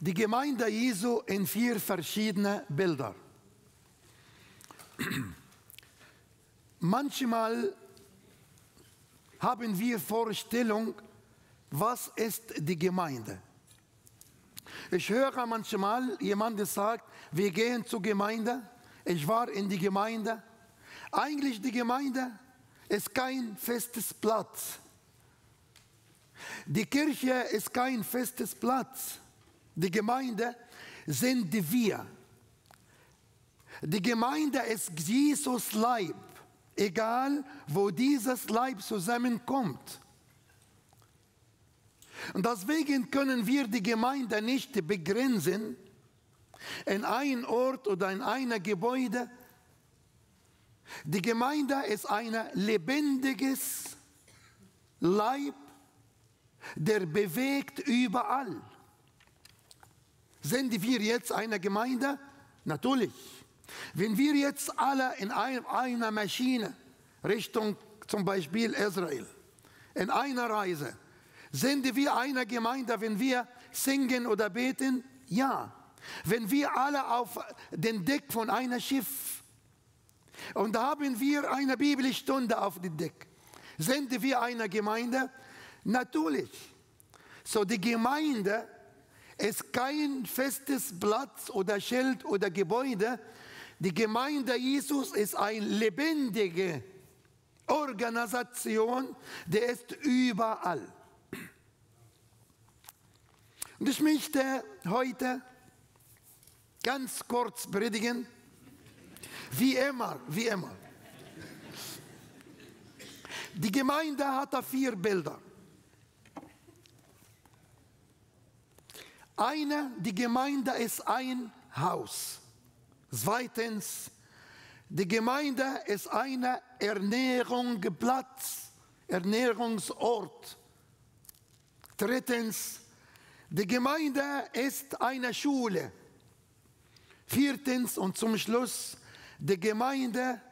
die Gemeinde Jesu in 4 verschiedene Bilder. Manchmal haben wir Vorstellung, was ist die Gemeinde? Ich höre manchmal jemanden sagt, wir gehen zur Gemeinde, ich war in die Gemeinde. Eigentlich die Gemeinde ist kein festes Platz. Die Kirche ist kein festes Platz. Die Gemeinde sind wir. Die Gemeinde ist Jesus Leib, egal wo dieses Leib zusammenkommt. Und deswegen können wir die Gemeinde nicht begrenzen in einen Ort oder in ein Gebäude. Die Gemeinde ist ein lebendiges Leib, der bewegt überall. Sind wir jetzt eine Gemeinde? Natürlich. Wenn wir jetzt alle in einer Maschine Richtung zum Beispiel Israel, in einer Reise, sind wir eine Gemeinde, wenn wir singen oder beten? Ja. Wenn wir alle auf dem Deck von einem Schiff und da haben wir eine Bibelstunde auf dem Deck, sind wir eine Gemeinde? Natürlich. So, die Gemeinde ist kein festes Platz oder Schild oder Gebäude. Die Gemeinde Jesus ist eine lebendige Organisation, die ist überall. Und ich möchte heute ganz kurz predigen, wie immer. Die Gemeinde hat 4 Bilder. Die Gemeinde ist ein Haus. Zweitens, die Gemeinde ist ein Ernährungsplatz, Ernährungsort. Drittens, die Gemeinde ist eine Schule. Viertens und zum Schluss, die Gemeinde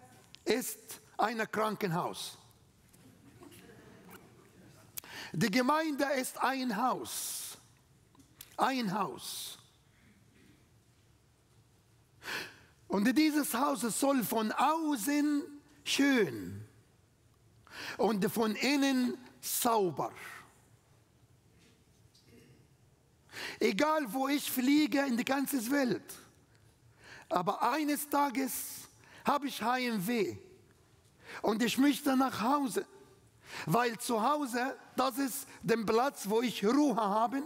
ist ein Krankenhaus. Die Gemeinde ist ein Haus. Ein Haus. Und dieses Haus soll von außen schön und von innen sauber. Egal wo ich fliege in die ganze Welt, aber eines Tages habe ich Heimweh und ich möchte nach Hause, weil zu Hause, das ist der Platz, wo ich Ruhe habe.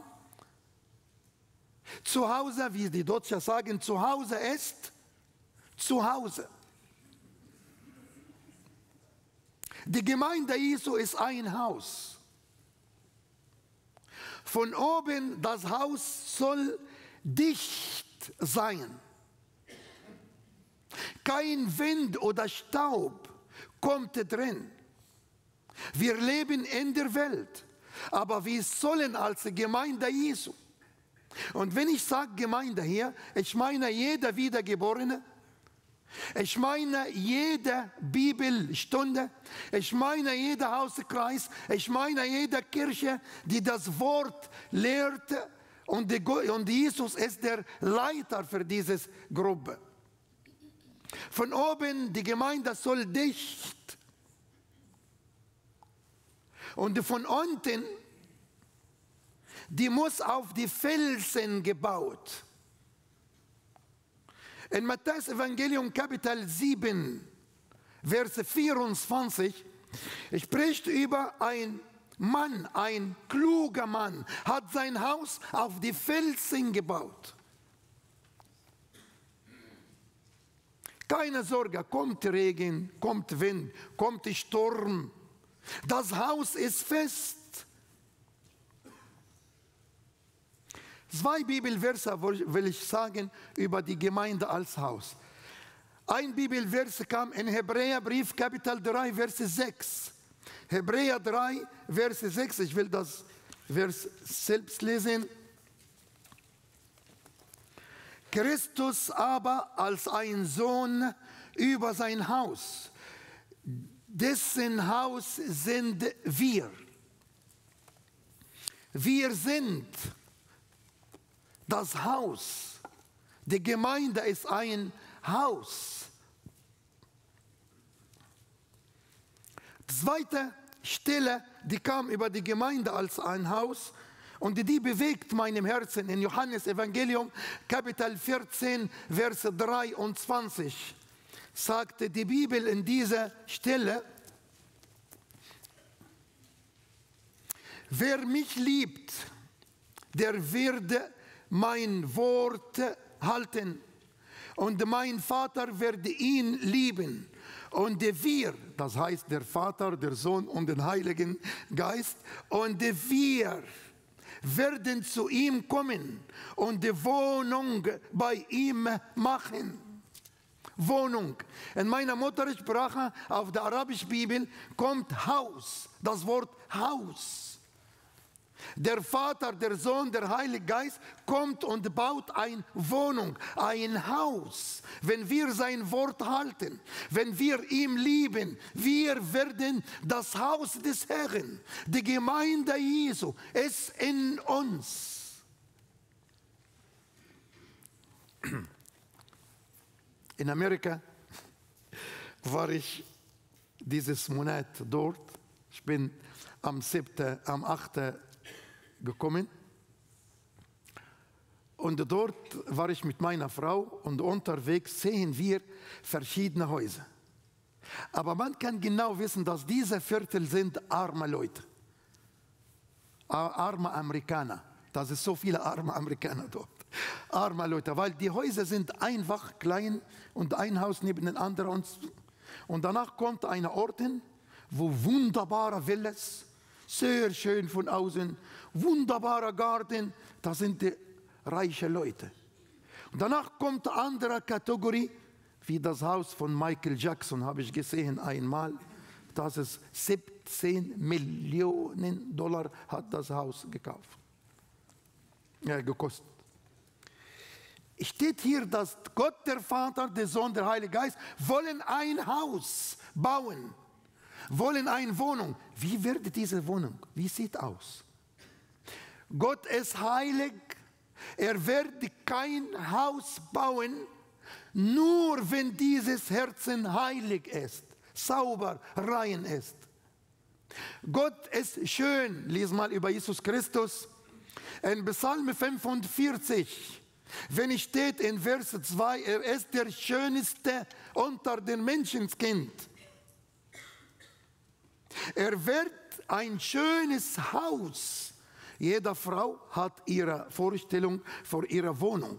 Zu Hause, wie die Deutschen sagen, zu Hause ist zu Hause. Die Gemeinde Jesu ist ein Haus. Von oben, das Haus soll dicht sein. Kein Wind oder Staub kommt drin. Wir leben in der Welt, aber wir sollen als Gemeinde Jesu. Und wenn ich sage Gemeinde hier, ich meine jeder Wiedergeborene, ich meine jede Bibelstunde, ich meine jeder Hauskreis, ich meine jede Kirche, die das Wort lehrt und Jesus ist der Leiter für diese Gruppe. Von oben, die Gemeinde soll dicht und von unten, die muss auf die Felsen gebaut. In Matthäus Evangelium Kapitel 7, Vers 24, spricht über einen Mann, ein kluger Mann, hat sein Haus auf die Felsen gebaut. Keine Sorge, kommt Regen, kommt Wind, kommt Sturm. Das Haus ist fest. 2 Bibelverse will ich sagen über die Gemeinde als Haus. Ein Bibelvers kam in Hebräerbrief, Kapitel 3, Vers 6. Hebräer 3, Vers 6, ich will das Vers selbst lesen. Christus aber als ein Sohn über sein Haus, dessen Haus sind wir. Wir sind Das Haus. Die Gemeinde ist ein Haus. Zweite Stelle, die kam über die Gemeinde als ein Haus und die bewegt meinem Herzen in Johannes Evangelium, Kapitel 14, Verse 23, sagte die Bibel in dieser Stelle: Wer mich liebt, der werde mein Wort halten, und mein Vater werde ihn lieben. Und wir, das heißt der Vater, der Sohn und den Heiligen Geist, und wir werden zu ihm kommen und die Wohnung bei ihm machen. Wohnung. In meiner Muttersprache, auf der arabischen Bibel, kommt Haus, das Wort Haus. Der Vater, der Sohn, der Heilige Geist kommt und baut eine Wohnung, ein Haus. Wenn wir sein Wort halten, wenn wir ihn lieben, wir werden das Haus des Herrn, die Gemeinde Jesu, ist in uns. In Amerika war ich dieses Monat dort. Ich bin am 8. gekommen. Und dort war ich mit meiner Frau und unterwegs sehen wir verschiedene Häuser. Aber man kann genau wissen, dass diese Viertel sind arme Leute. Arme Amerikaner. Das sind so viele arme Amerikaner dort. Arme Leute, weil die Häuser sind einfach klein und ein Haus neben dem anderen. Und danach kommt ein Ort hin, wo wunderbare Villas, sehr schön von außen, wunderbarer Garten, das sind die reichen Leute. Und danach kommt eine andere Kategorie, wie das Haus von Michael Jackson, habe ich gesehen einmal. Das ist 17 Millionen Dollar hat das Haus gekauft. Ja, gekostet. Steht hier, dass Gott, der Vater, der Sohn, der Heilige Geist, wollen ein Haus bauen. Wollen eine Wohnung. Wie wird diese Wohnung? Wie sieht aus? Gott ist heilig. Er wird kein Haus bauen, nur wenn dieses Herzen heilig ist, sauber, rein ist. Gott ist schön. Lies mal über Jesus Christus. In Psalm 45, wenn es steht in Vers 2, er ist der Schönste unter den Menschenskind. Er wird ein schönes Haus. Jede Frau hat ihre Vorstellung für ihre Wohnung.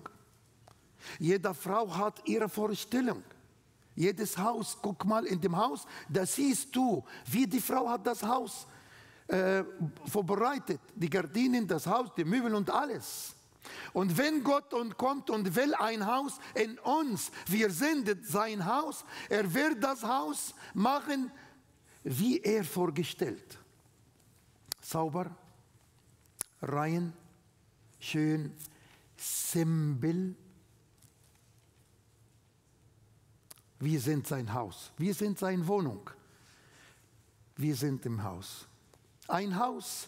Jede Frau hat ihre Vorstellung. Jedes Haus, guck mal in dem Haus, da siehst du, wie die Frau hat das Haus vorbereitet. Die Gardinen, das Haus, die Möbel und alles. Und wenn Gott kommt und will ein Haus in uns, wir sind sein Haus, er wird das Haus machen, wie er vorgestellt. Sauber, rein, schön, simpel. Wir sind sein Haus, wir sind seine Wohnung. Wir sind im Haus. Ein Haus,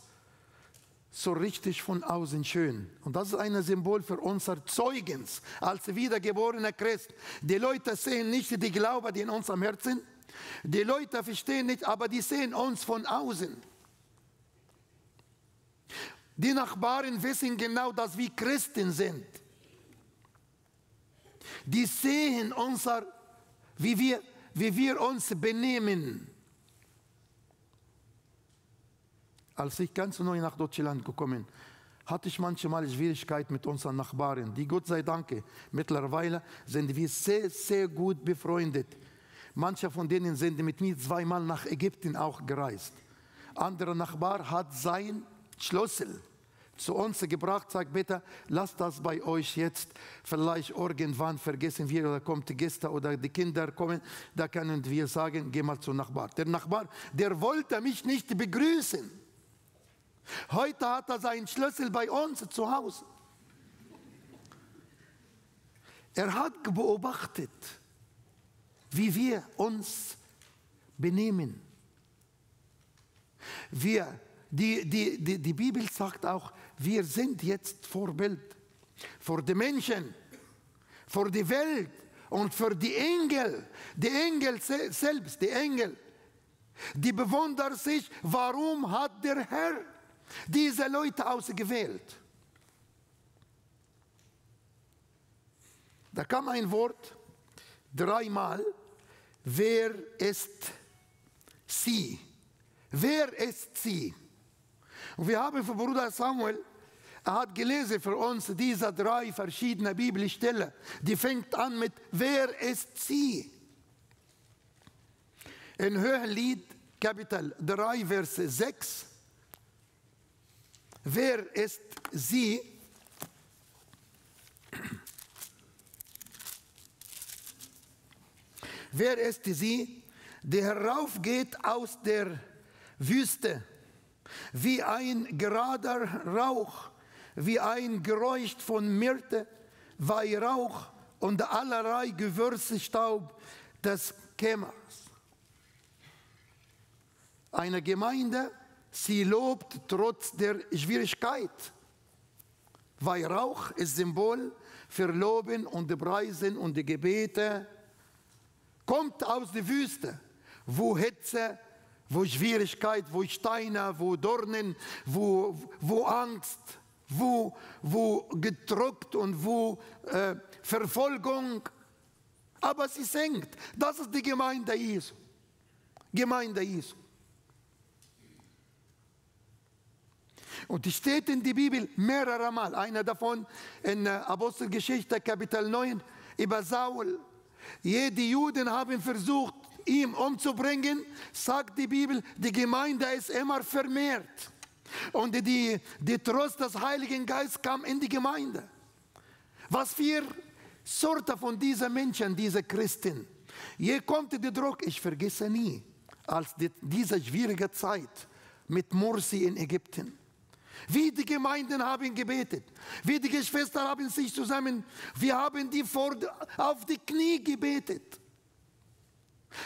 so richtig von außen schön. Und das ist ein Symbol für unser Zeugnis als wiedergeborener Christ. Die Leute sehen nicht die Glaube, die in unserem Herzen sind. Die Leute verstehen nicht, aber die sehen uns von außen. Die Nachbarn wissen genau, dass wir Christen sind. Die sehen wie wir uns benehmen. Als ich ganz neu nach Deutschland gekommen bin, hatte ich manchmal Schwierigkeiten mit unseren Nachbarn. Die, Gott sei Dank, mittlerweile sind wir sehr, sehr gut befreundet. Manche von denen sind mit mir 2-mal nach Ägypten auch gereist. Anderer Nachbar hat seinen Schlüssel zu uns gebracht, sagt, bitte, lasst das bei euch jetzt. Vielleicht irgendwann vergessen wir oder kommt die Gäste oder die Kinder kommen, da können wir sagen, geh mal zum Nachbar. Der Nachbar, der wollte mich nicht begrüßen. Heute hat er seinen Schlüssel bei uns zu Hause. Er hat beobachtet, wie wir uns benehmen. Die Bibel sagt auch, wir sind jetzt Vorbild. für die Menschen, für die Welt und für die Engel. Die Engel selbst, die Engel, die bewundern sich, warum hat der Herr diese Leute ausgewählt. Da kam ein Wort dreimal, wer ist sie? Wer ist sie? Und wir haben von Bruder Samuel, er hat gelesen für uns diese 3 verschiedene Bibelstellen. Die fängt an mit, wer ist sie? In Hohelied, Kapitel 3, Vers 6. Wer ist sie? Wer ist sie, die heraufgeht aus der Wüste, wie ein gerader Rauch, wie ein Geräusch von Myrte, Weihrauch und allerlei Gewürzestaub des Kämmers. Eine Gemeinde, sie lobt trotz der Schwierigkeit. Weihrauch ist Symbol für Loben und Preisen und die Gebete. Kommt aus der Wüste, wo Hitze, wo Schwierigkeit, wo Steine, wo Dornen, wo Angst, wo gedrückt und wo Verfolgung. Aber sie singt. Das ist die Gemeinde Jesu. Gemeinde Jesu. Und es steht in der Bibel mehrere Mal. Einer davon in Apostelgeschichte Kapitel 9 über Saul. Jede Juden haben versucht, ihn umzubringen, sagt die Bibel, die Gemeinde ist immer vermehrt. Und die Trost des Heiligen Geistes kam in die Gemeinde. Was für Sorte von diesen Menschen, diese Christen. Je kommt der Druck, ich vergesse nie, als diese schwierige Zeit mit Morsi in Ägypten. Wie die Gemeinden haben gebetet, wie die Geschwister haben sich zusammen, wir haben die auf die Knie gebetet.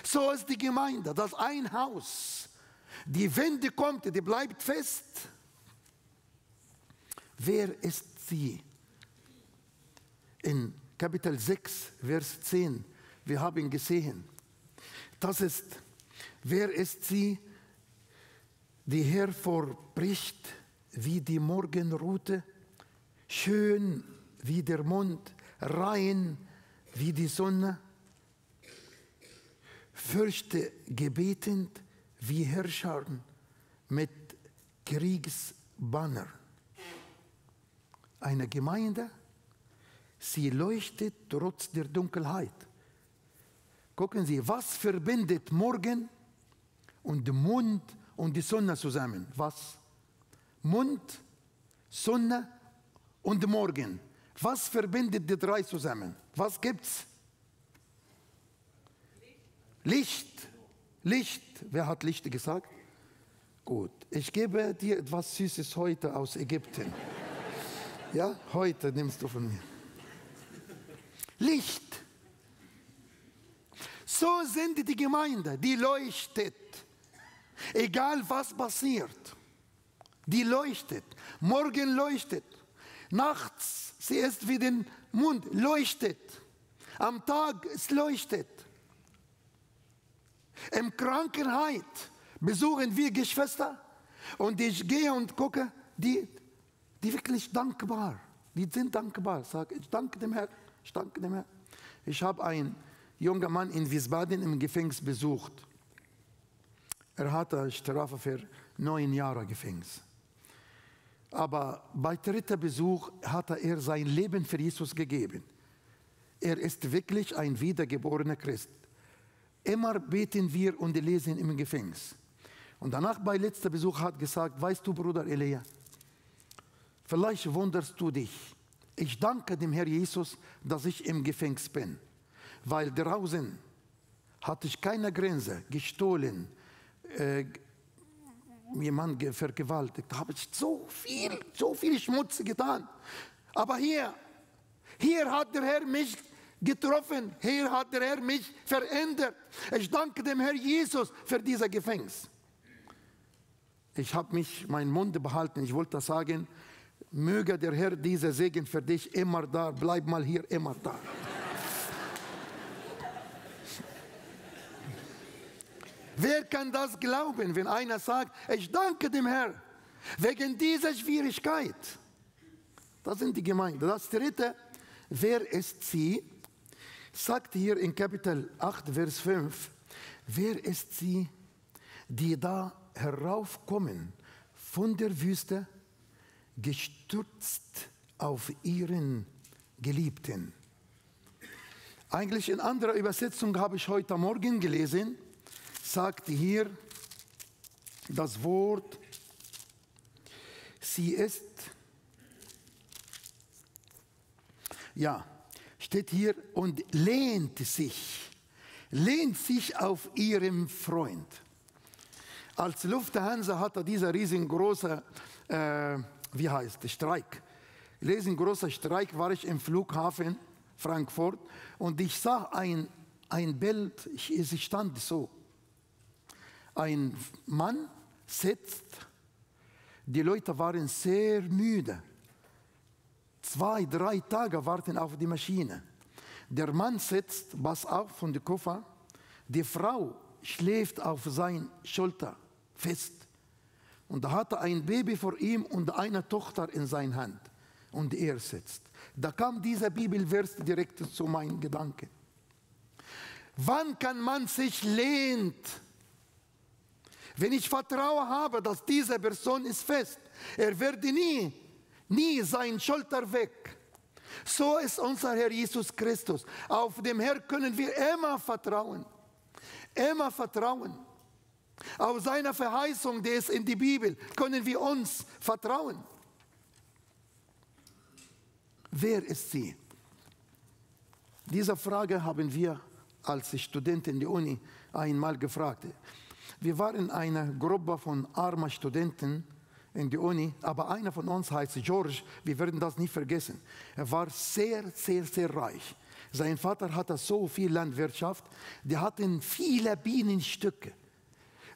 So ist die Gemeinde, das ist ein Haus. Die Wende kommt, die bleibt fest. Wer ist sie? In Kapitel 6, Vers 10, wir haben gesehen, das ist, wer ist sie, die hervorbricht wie die Morgenröte, schön wie der Mond, rein wie die Sonne, fürchtergebetend wie Herrscher mit Kriegsbanner. Eine Gemeinde, sie leuchtet trotz der Dunkelheit. Gucken Sie, was verbindet Morgen und Mond und die Sonne zusammen? Was? Mond, Sonne und Morgen. Was verbindet die 3 zusammen? Was gibt's? Licht. Licht. Wer hat Licht gesagt? Gut. Ich gebe dir etwas Süßes heute aus Ägypten. Ja, heute nimmst du von mir. Licht. So sind die Gemeinde, die leuchtet. Egal was passiert. Die leuchtet. Morgen leuchtet. Nachts, sie ist wie den Mond, leuchtet. Am Tag, es leuchtet. Im Krankenheit besuchen wir Geschwister und ich gehe und gucke, die wirklich dankbar. Die sind dankbar. Sag, ich danke dem Herrn. Ich danke dem Herrn. Ich habe einen jungen Mann in Wiesbaden im Gefängnis besucht. Er hatte eine Strafe für 9 Jahre Gefängnis. Aber bei 3. Besuch hatte er sein Leben für Jesus gegeben. Er ist wirklich ein wiedergeborener Christ. Immer beten wir und lesen im Gefängnis. Und danach bei letzter Besuch hat gesagt, weißt du, Bruder Elia, vielleicht wunderst du dich. Ich danke dem Herr Jesus, dass ich im Gefängnis bin. Weil draußen hatte ich keine Grenze, gestohlen, jemand vergewaltigt. Da habe ich so viel Schmutz getan. Aber hier hat der Herr mich getroffen. Hier hat der Herr mich verändert. Ich danke dem Herr Jesus für dieses Gefängnis. Ich habe meinen Mund behalten. Ich wollte sagen, Möge der Herr dieser Segen für dich immer da, bleib mal hier immer da. Wer kann das glauben, wenn einer sagt, ich danke dem Herrn wegen dieser Schwierigkeit? Das sind die Gemeinden. Das dritte, wer ist sie? Sagt hier in Kapitel 8, Vers 5, wer ist sie, die da heraufkommen von der Wüste, gestürzt auf ihren Geliebten? Eigentlich in anderer Übersetzung habe ich heute Morgen gelesen, sagt hier das Wort, sie ist, ja, steht hier, und lehnt sich auf ihrem Freund. Als Lufthansa hatte dieser riesengroße, Streik. Riesengroßer Streik war ich im Flughafen Frankfurt und ich sah ein Bild, es stand so. Ein Mann sitzt, die Leute waren sehr müde. 2, 3 Tage warten auf die Maschine. Der Mann sitzt, pass auf von dem Koffer, die Frau schläft auf seine Schulter fest. Und er hatte ein Baby vor ihm und eine Tochter in seiner Hand. Und er sitzt. Da kam dieser Bibelvers direkt zu meinen Gedanken. Wann kann man sich lehnen? Wenn ich Vertrauen habe, dass diese Person ist fest, er wird nie seine Schulter weg. So ist unser Herr Jesus Christus. Auf dem Herrn können wir immer vertrauen. Immer vertrauen. Auf seine Verheißung, die ist in die Bibel, können wir uns vertrauen. Wer ist sie? Diese Frage haben wir als Studenten in der Uni einmal gefragt. Wir waren eine Gruppe von armen Studenten in der Uni, aber einer von uns heißt George, wir werden das nie vergessen. Er war sehr, sehr, sehr reich. Sein Vater hatte so viel Landwirtschaft, die hatten viele Bienenstücke.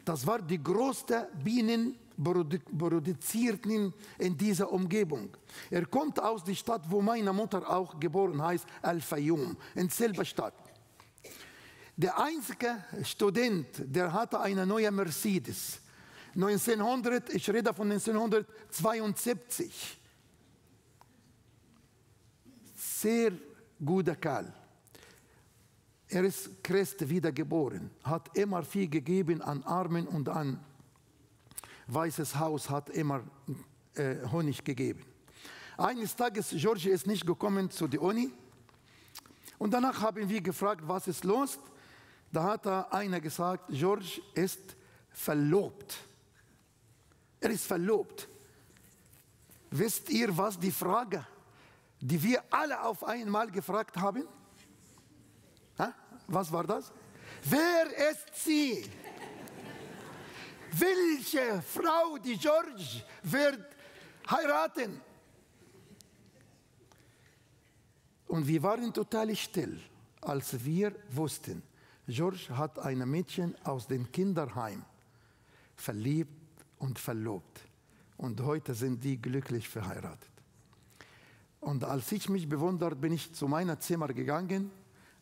Das war die größte Bienen produzierten in dieser Umgebung. Er kommt aus der Stadt, wo meine Mutter auch geboren heißt, Al-Fayoum, in selber Stadt. Der einzige Student, der hatte eine neue Mercedes. 1900, ich rede von 1972. Sehr guter Kerl. Er ist Christ wiedergeboren, hat immer viel gegeben an Armen und an Weißes Haus, hat immer Honig gegeben. Eines Tages, George ist nicht gekommen zu der Uni und danach haben wir gefragt, was ist los? Da hat einer gesagt, George ist verlobt. Er ist verlobt. Wisst ihr, was die Frage, die wir alle auf einmal gefragt haben? Was war das? Wer ist sie? Welche Frau, die George wird heiraten? Und wir waren total still, als wir wussten, George hat ein Mädchen aus dem Kinderheim verliebt und verlobt. Und heute sind die glücklich verheiratet. Und als ich mich bewundert, bin ich zu meinem Zimmer gegangen.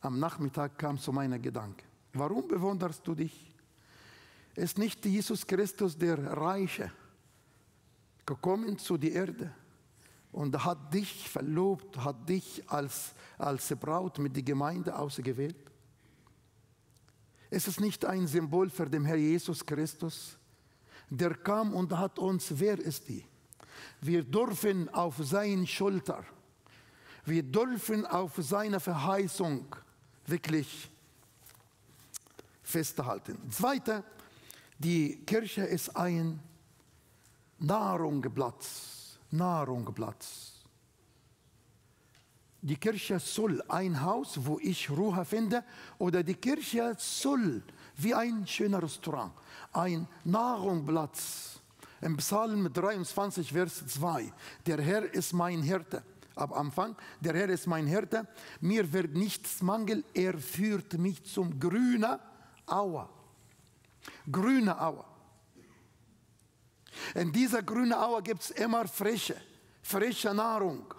Am Nachmittag kam zu meinen Gedanken. Warum bewunderst du dich? Ist nicht Jesus Christus der Reiche gekommen zu der Erde und hat dich verlobt, hat dich als Braut mit der Gemeinde ausgewählt? Ist es nicht ein Symbol für den Herr Jesus Christus? Der kam und hat uns, wer ist die? Wir dürfen auf seine Schulter, wir dürfen auf seine Verheißung wirklich festhalten. Zweite, die Kirche ist ein Nahrungsplatz. Die Kirche soll ein Haus, wo ich Ruhe finde, oder die Kirche soll wie ein schöner Restaurant, ein Nahrungsplatz. Im Psalm 23, Vers 2, der Herr ist mein Hirte. Am Anfang, der Herr ist mein Hirte, mir wird nichts mangeln, er führt mich zum grünen Aue. Grüne Aue. In dieser grünen Aue gibt es immer frische frische Nahrung.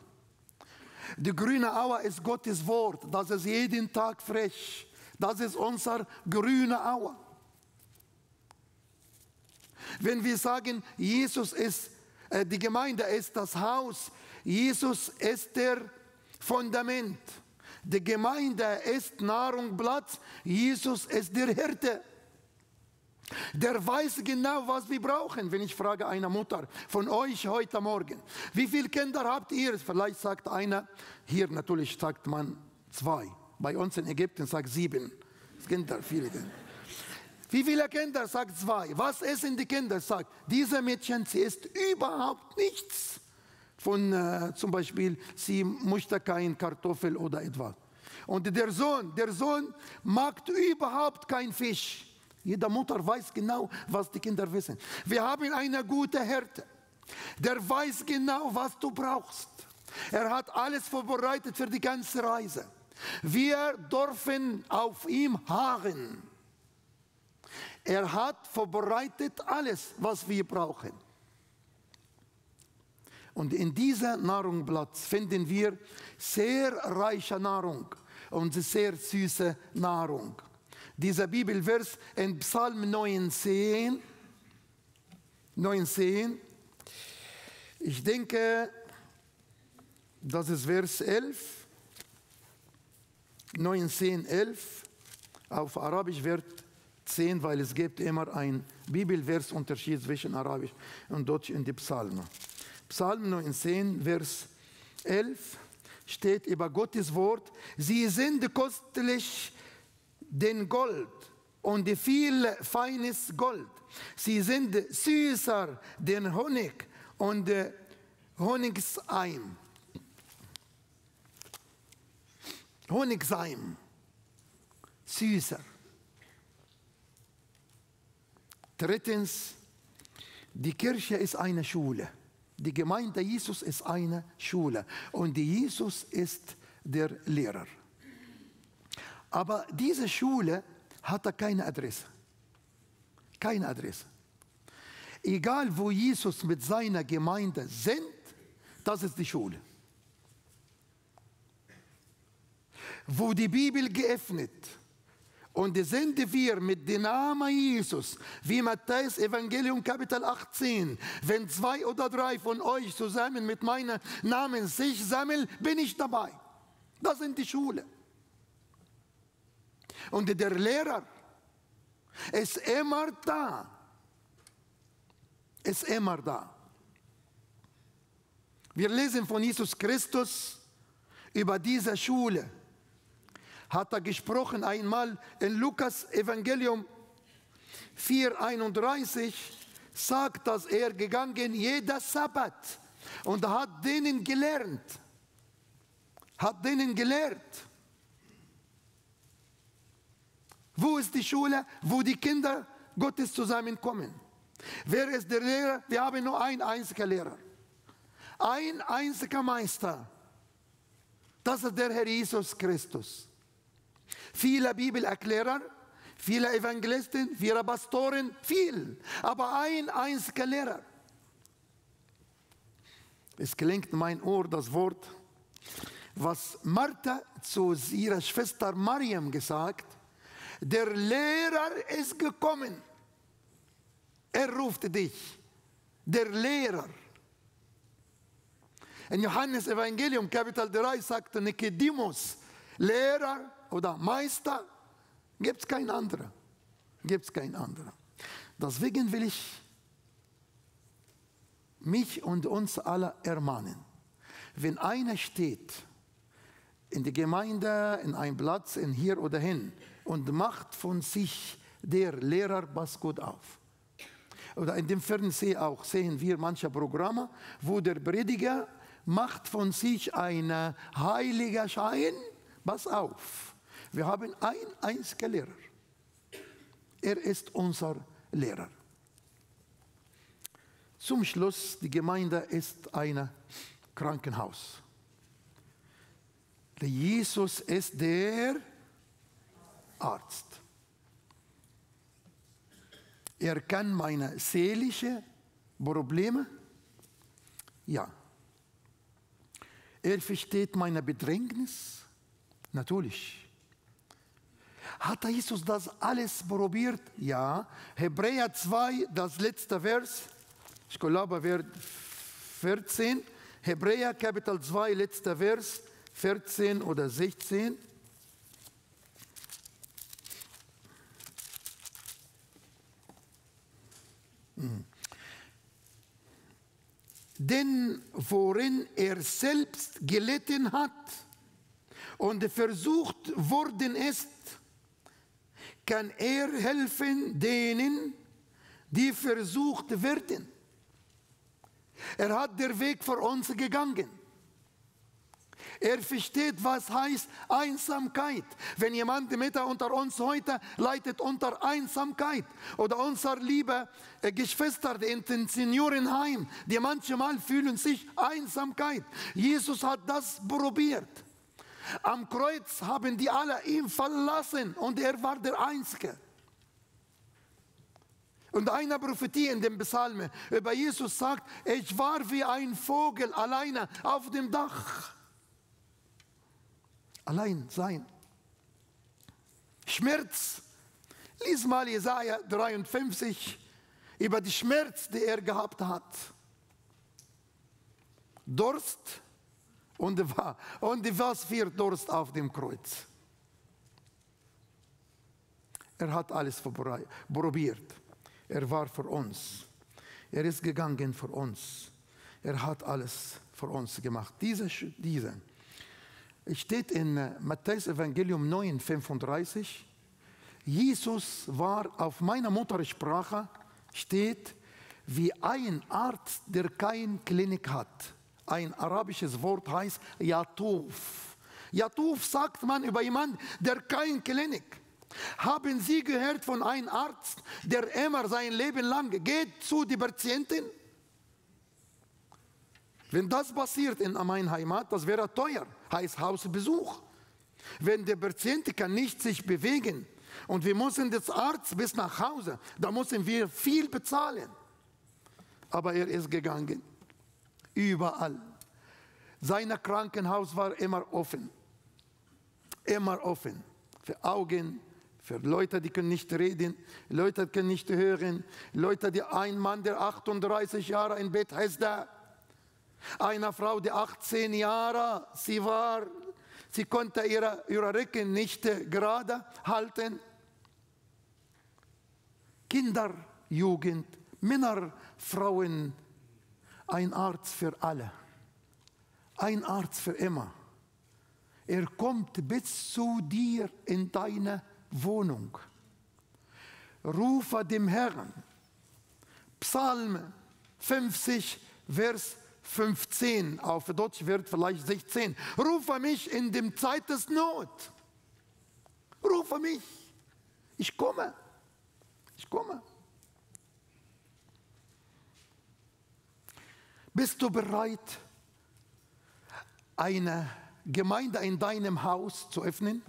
Die grüne Aue ist Gottes Wort. Das ist jeden Tag frisch. Das ist unser grüne Aue. Wenn wir sagen, Jesus ist, die Gemeinde ist das Haus, Jesus ist der Fundament. Die Gemeinde ist Nahrungsplatz, Jesus ist der Hirte. Der weiß genau, was wir brauchen. Wenn ich frage eine Mutter von euch heute Morgen, wie viele Kinder habt ihr? Vielleicht sagt einer, hier natürlich sagt man 2. Bei uns in Ägypten sagt 7. Kinder, viele Kinder. Wie viele Kinder sagt 2? Was essen die Kinder? Sagt, diese Mädchen, sie isst überhaupt nichts. Von zum Beispiel, sie möchte kein Kartoffel oder etwas. Und der Sohn mag überhaupt keinen Fisch. Jede Mutter weiß genau, was die Kinder wissen. Wir haben eine gute Hirte. Der weiß genau, was du brauchst. Er hat alles vorbereitet für die ganze Reise. Wir dürfen auf ihm harren. Er hat vorbereitet alles, was wir brauchen. Und in diesem Nahrungsplatz finden wir sehr reiche Nahrung und sehr süße Nahrung. Dieser Bibelvers in Psalm 19, ich denke, das ist Vers 11, 19:11, auf Arabisch wird 10, weil es gibt immer ein Bibelversunterschied zwischen Arabisch und Deutsch in die Psalmen. Psalm 19, Vers 11 steht über Gottes Wort, sie sind kostlich den Gold und viel feines Gold. Sie sind süßer den Honig und Honigseim. Honigseim. Süßer. Drittens, die Kirche ist eine Schule. Die Gemeinde Jesus ist eine Schule. Und Jesus ist der Lehrer. Aber diese Schule hatte keine Adresse. Keine Adresse. Egal wo Jesus mit seiner Gemeinde sind, das ist die Schule. Wo die Bibel geöffnet und sind wir mit dem Namen Jesus, wie Matthäus Evangelium Kapitel 18, wenn 2 oder 3 von euch zusammen mit meinem Namen sich sammeln, bin ich dabei. Das sind die Schule. Und der Lehrer ist immer da. Ist immer da. Wir lesen von Jesus Christus über diese Schule. Hat er gesprochen einmal in Lukas Evangelium 4,31, sagt, dass er gegangen jeder Sabbat und hat denen gelernt. Hat denen gelehrt. Wo ist die Schule, wo die Kinder Gottes zusammenkommen? Wer ist der Lehrer? Wir haben nur einen einzigen Lehrer. Ein einziger Meister. Das ist der Herr Jesus Christus. Viele Bibelerklärer, viele Evangelisten, viele Pastoren, viel. Aber ein einziger Lehrer. Es klingt in mein Ohr das Wort, was Martha zu ihrer Schwester Mariam gesagt hat. Der Lehrer ist gekommen. Er ruft dich. Der Lehrer. In Johannes Evangelium Kapitel 3 sagte Nikodemus, Lehrer oder Meister, gibt es kein anderer. Gibt es kein anderer. Deswegen will ich mich und uns alle ermahnen. Wenn einer steht in der Gemeinde, in einem Platz, in hier oder hin und macht von sich der Lehrer, pass gut auf. Oder in dem Fernsehen auch sehen wir manche Programme, wo der Prediger macht von sich einen heiligen Schein, pass auf. Wir haben einen einzigen Lehrer. Er ist unser Lehrer. Zum Schluss, die Gemeinde ist ein Krankenhaus. Jesus ist der Arzt. Er kann meine seelischen Probleme, ja, Er versteht meine Bedrängnis? Natürlich. Hat Jesus das alles probiert? Ja. Hebräer 2, das letzte Vers, ich glaube, Vers 14. Hebräer Kapitel 2, letzter Vers, 14 oder 16. Denn worin er selbst gelitten hat und versucht worden ist, kann er helfen denen, die versucht werden. Er hat den Weg für uns gegangen. Er versteht, was heißt Einsamkeit. Wenn jemand mitten unter uns heute leidet unter Einsamkeit oder unsere liebe Geschwister in den Seniorenheim, die manchmal fühlen sich Einsamkeit. Jesus hat das probiert. Am Kreuz haben die alle ihn verlassen und er war der Einzige. Und eine Prophetie in dem Psalm über Jesus sagt, ich war wie ein Vogel alleine auf dem Dach. Allein sein. Schmerz. Lies mal Jesaja 53 über die Schmerz, die er gehabt hat. Durst und was für Durst auf dem Kreuz. Er hat alles probiert. Er war für uns. Er ist gegangen für uns. Er hat alles für uns gemacht. Diese steht in Matthäus Evangelium 9, 35. Jesus war auf meiner Muttersprache, steht, wie ein Arzt, der keine Klinik hat. Ein arabisches Wort heißt Yatuf. Yatuf sagt man über jemanden, der keine Klinik hat. Haben Sie gehört von einem Arzt, der immer sein Leben lang geht zu den Patienten? Wenn das passiert in meiner Heimat, das wäre teuer, heißt Hausbesuch. Wenn der Patient kann nicht sich bewegen und wir müssen des Arzt bis nach Hause, da müssen wir viel bezahlen. Aber er ist gegangen, überall. Sein Krankenhaus war immer offen für Augen, für Leute, die können nicht reden, Leute, die können nicht hören, Leute, die ein Mann, der 38 Jahre im Bett ist da. Eine Frau, die 18 Jahre, sie konnte ihre Rücken nicht gerade halten. Kinder, Jugend, Männer, Frauen, ein Arzt für alle, ein Arzt für immer. Er kommt bis zu dir in deine Wohnung. Rufe dem Herrn. Psalm 50, Vers 15, auf Deutsch wird vielleicht 16. Rufe mich in dem Zeit des Not. Rufe mich. Ich komme. Ich komme. Bist du bereit, eine Gemeinde in deinem Haus zu öffnen?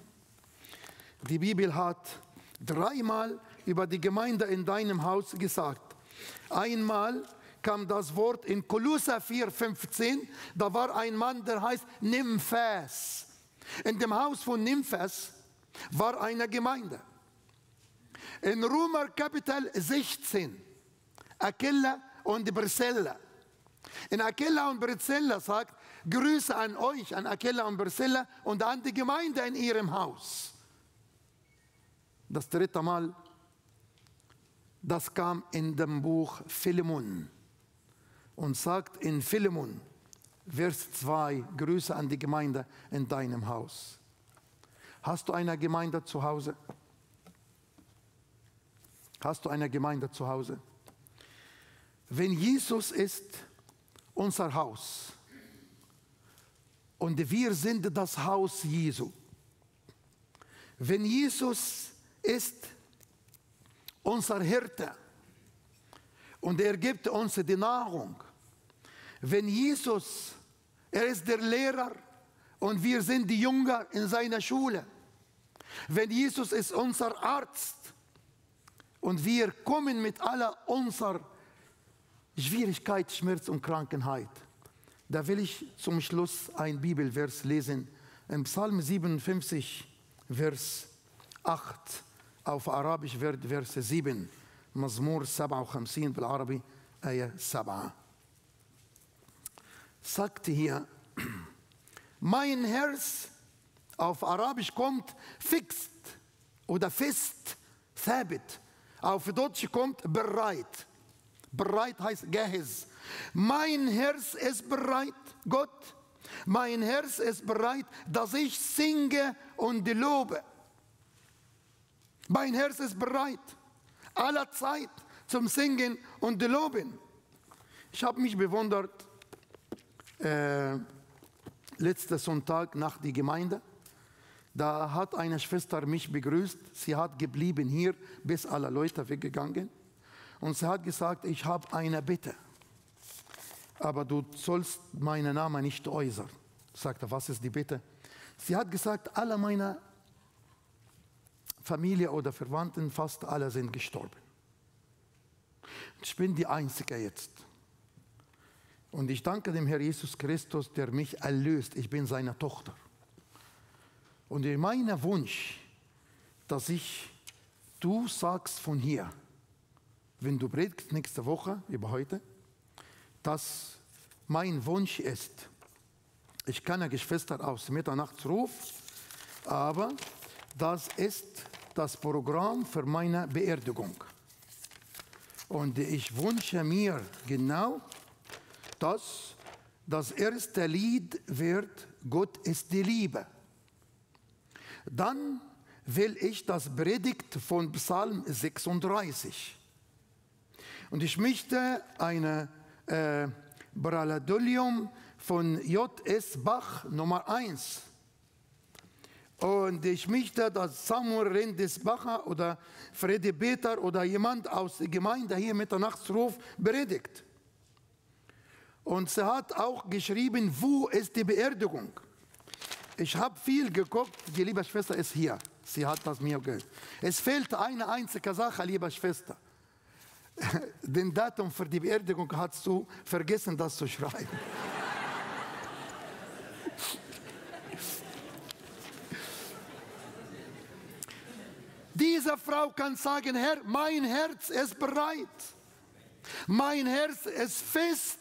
Die Bibel hat dreimal über die Gemeinde in deinem Haus gesagt. Einmal kam das Wort in Kolosser 4,15. Da war ein Mann, der heißt Nymphas. In dem Haus von Nymphas war eine Gemeinde. In Römer Kapitel 16, Aquila und Priscilla. In Aquila und Priscilla sagt, Grüße an euch, an Aquila und Priscilla und an die Gemeinde in ihrem Haus. Das dritte Mal, das kam in dem Buch Philemon und sagt in Philemon, Vers 2, Grüße an die Gemeinde in deinem Haus. Hast du eine Gemeinde zu Hause? Hast du eine Gemeinde zu Hause? Wenn Jesus ist unser Haus und wir sind das Haus Jesu, wenn Jesus ist unser Hirte und er gibt uns die Nahrung. Wenn Jesus, er ist der Lehrer und wir sind die Jünger in seiner Schule. Wenn Jesus ist unser Arzt und wir kommen mit aller unserer Schwierigkeit, Schmerz und Krankheit, Da will ich zum Schluss ein Bibelvers lesen. Im Psalm 57, Vers 8. Auf Arabisch wird Vers 7. مزمور 57 بالعربي آية 7. Sagt hier, mein Herz, auf Arabisch kommt fixed oder fest, ثابت. Auf Deutsch kommt bereit. Bereit heißt gehez. Mein Herz ist bereit, Gott, mein Herz ist bereit, dass ich singe und lobe. Mein Herz ist bereit, aller Zeit zum Singen und Loben. Ich habe mich bewundert, letzten Sonntag nach der Gemeinde, da hat eine Schwester mich begrüßt. Sie hat geblieben hier, bis alle Leute weggegangen. Und sie hat gesagt, ich habe eine Bitte. Aber du sollst meinen Namen nicht äußern. Ich sagte, was ist die Bitte? Sie hat gesagt, alle meine Familie oder Verwandten, fast alle sind gestorben. Ich bin die Einzige jetzt. Und ich danke dem Herrn Jesus Christus, der mich erlöst. Ich bin seine Tochter. Und mein Wunsch, dass du sagst von hier, wenn du predigst nächste Woche über heute, dass mein Wunsch ist, ich kann eine Geschwister aus Mitternachtsruf, aber das ist das Programm für meine Beerdigung. Und ich wünsche mir genau, dass das erste Lied wird, Gott ist die Liebe. Dann will ich das Predigt von Psalm 36. Und ich möchte eine Braladolium von J.S. Bach Nummer 1. Und ich möchte, dass Samuel Rendesbacher oder Freddy Peter oder jemand aus der Gemeinde hier Mitternachtsruf predigt. Und sie hat auch geschrieben, wo ist die Beerdigung? Ich habe viel geguckt, die liebe Schwester ist hier. Sie hat das mir gesagt. Es fehlt eine einzige Sache, liebe Schwester. Den Datum für die Beerdigung hast du vergessen, das zu schreiben. Diese Frau kann sagen, Herr, mein Herz ist bereit. Mein Herz ist fest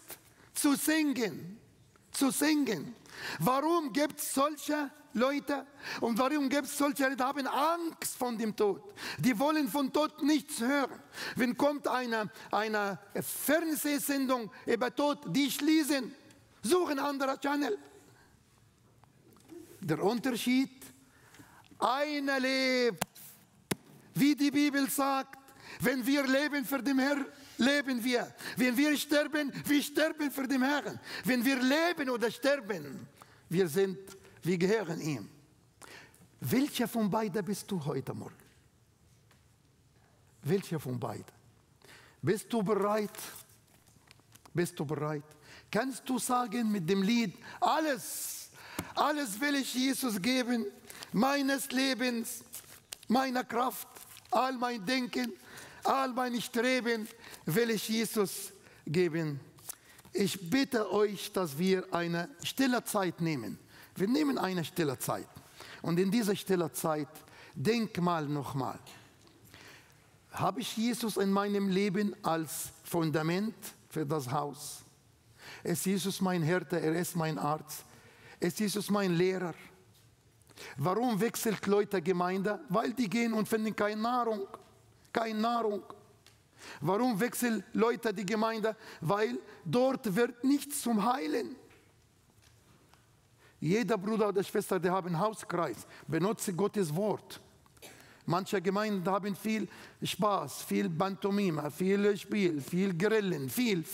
zu singen. Zu singen. Warum gibt es solche Leute und warum gibt es solche Leute, die haben Angst vor dem Tod? Die wollen von Tod nichts hören. Wenn kommt eine Fernsehsendung über Tod, die schließen, suchen andere Channel. Der Unterschied, einer lebt, wie die Bibel sagt, wenn wir leben für den Herrn, leben wir. Wenn wir sterben für den Herrn. Wenn wir leben oder sterben, wir gehören ihm. Welcher von beiden bist du heute Morgen? Welcher von beiden? Bist du bereit? Bist du bereit? Kannst du sagen mit dem Lied, alles will ich Jesus geben, meines Lebens, meiner Kraft, all mein Denken, all mein Streben will ich Jesus geben. Ich bitte euch, dass wir eine stille Zeit nehmen. Wir nehmen eine stille Zeit. Und in dieser stille Zeit, denk mal nochmal. Habe ich Jesus in meinem Leben als Fundament für das Haus? Ist Jesus mein Hirte, er ist mein Arzt? Ist Jesus mein Lehrer? Warum wechselt Leute Gemeinde? Weil die gehen und finden keine Nahrung. Keine Nahrung. Warum wechseln Leute die Gemeinde? Weil dort wird nichts zum Heilen. Jeder Bruder oder Schwester, die haben einen Hauskreis, benutzt Gottes Wort. Manche Gemeinden haben viel Spaß, viel Pantomime, viel Spiel, viel Grillen, viel.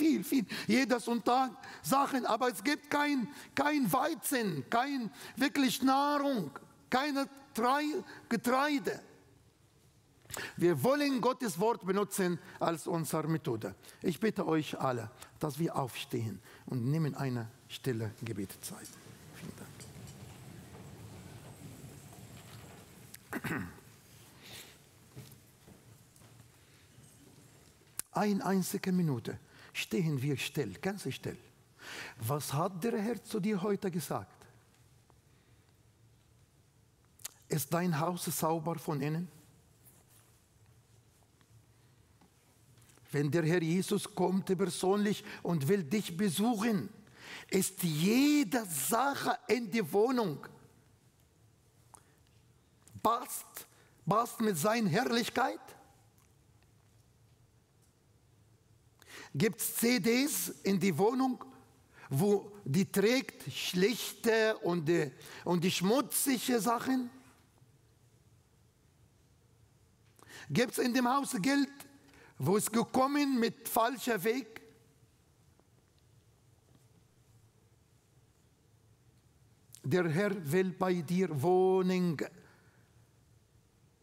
Jeder Sonntag Sachen, aber es gibt kein Weizen, kein wirklich Nahrung, keine Getreide. Wir wollen Gottes Wort benutzen als unsere Methode. Ich bitte euch alle, dass wir aufstehen und nehmen eine stille Gebetszeit. Vielen Dank. Eine einzige Minute stehen wir still, ganz still. Was hat der Herr zu dir heute gesagt? Ist dein Haus sauber von innen? Wenn der Herr Jesus kommt persönlich und will dich besuchen, ist jede Sache in die Wohnung passt mit seiner Herrlichkeit? Gibt es CDs in die Wohnung, wo die trägt schlichte und die schmutzige Sachen? Gibt es in dem Haus Geld, wo es gekommen mit falscher Weg? Der Herr will bei dir Wohnung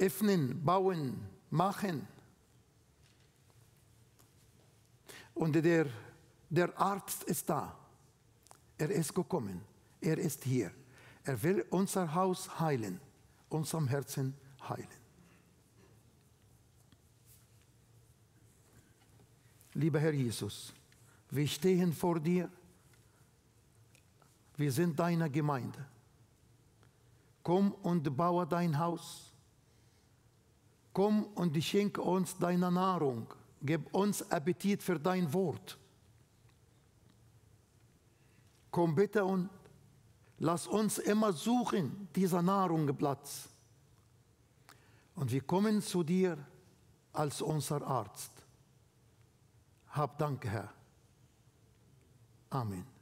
öffnen, bauen, machen. Und der Arzt ist da. Er ist gekommen. Er ist hier. Er will unser Haus heilen, unserem Herzen heilen. Lieber Herr Jesus, wir stehen vor dir. Wir sind deine Gemeinde. Komm und baue dein Haus. Komm und schenke uns deine Nahrung. Gib uns Appetit für dein Wort. Komm bitte und lass uns immer suchen, dieser Nahrung Platz. Und wir kommen zu dir als unser Arzt. Hab Dank, Herr. Amen.